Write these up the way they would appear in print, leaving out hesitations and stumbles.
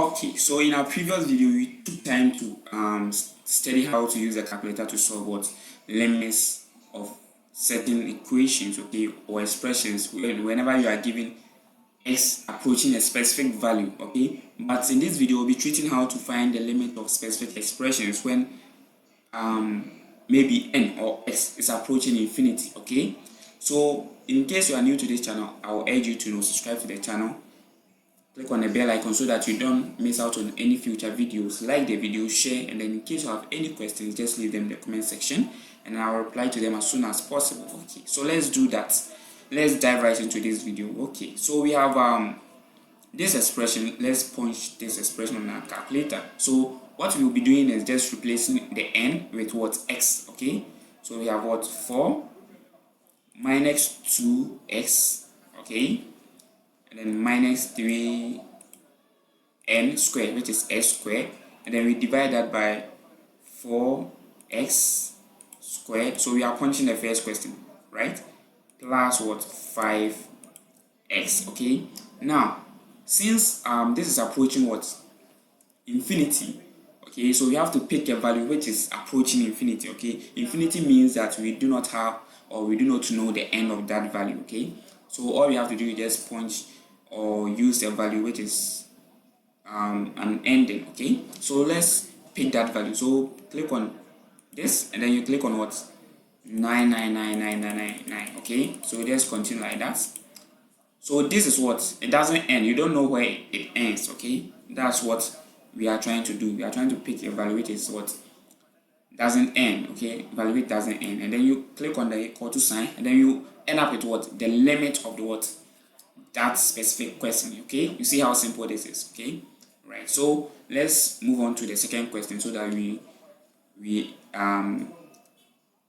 Okay, so in our previous video, we took time to study how to use a calculator to solve what limits of certain equations, okay, or expressions whenever you are given x approaching a specific value, okay. But in this video, we'll be treating how to find the limit of specific expressions when maybe n or x is approaching infinity, okay. So in case you are new to this channel, I will urge you to subscribe to the channel. Click on the bell icon so that you don't miss out on any future videos. Like the video, share, and then in case you have any questions, just leave them in the comment section and I'll reply to them as soon as possible. Okay, so let's do that. Let's dive right into this video. Okay, so we have this expression. Let's punch this expression on our calculator. So what we'll be doing is just replacing the n with what x, okay. So we have what 4 minus 2x, okay, and then minus 3n squared, which is s squared, and then we divide that by 4x squared. So we are punching the first question, right? Plus what 5x, okay. Now since this is approaching what infinity, okay, so we have to pick a value which is approaching infinity, okay. Infinity means that we do not have or we do not know the end of that value, okay. So all we have to do is just punch or use a value which is an ending, okay. So let's pick that value. So click on this and then you click on what 9999999, okay. So just continue like that. So this is what it doesn't end. You don't know where it ends, okay. That's what we are trying to do. We are trying to pick a value which is what doesn't end, okay. Value which doesn't end, and then you click on the equal to sign and then you end up with what the limit of the what that specific question, okay. You see how simple this is, okay. Right, so let's move on to the second question so that we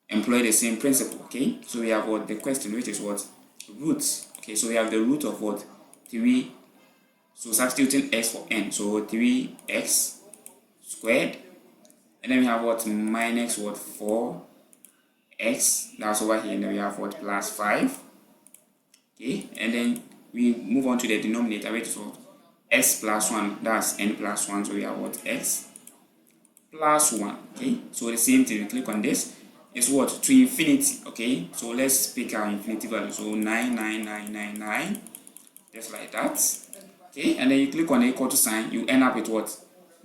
employ the same principle, okay. So we have what the question which is what roots, okay. So we have the root of what 3, so substituting x for n, so 3x squared, and then we have what minus what 4x, that's over here, and then we have what plus 5, okay. And then we move on to the denominator which is what x plus 1, that's n plus 1, so we have what x plus 1, okay. So the same thing, we click on this, is what to infinity, okay. So let's pick our infinity value, so 99999, just like that, okay. And then you click on the equal to sign, you end up with what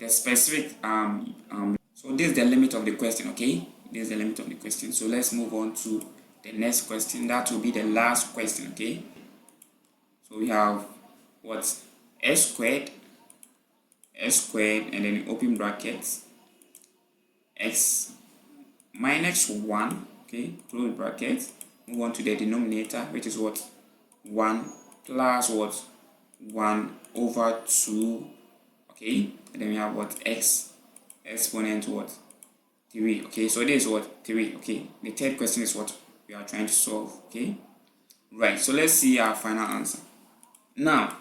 the specific so this is the limit of the question, okay. This is the limit of the question. So let's move on to the next question. That will be the last question, okay. So we have what s squared, and then open brackets x minus 1, okay, close bracket. Move on to the denominator which is what 1 plus what 1 over 2, okay. And then we have what x exponent what 3, okay. So this is what 3, okay. The third question is what we are trying to solve, okay. Right, so let's see our final answer. Now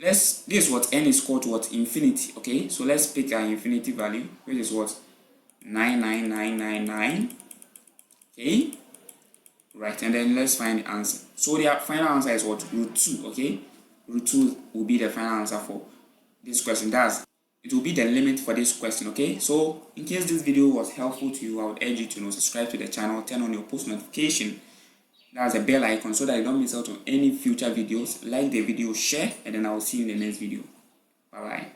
this is what n is equal to what infinity, okay. So let's pick our infinity value which is what 99999, okay. Right, and then let's find the answer. So the final answer is what root 2, okay. Root 2 will be the final answer for this question. It will be the limit for this question, okay. So in case this video was helpful to you, I would urge you to subscribe to the channel, turn on your post notification, that's a bell icon, so that you don't miss out on any future videos. Like the video, share, and then I will see you in the next video. Bye bye.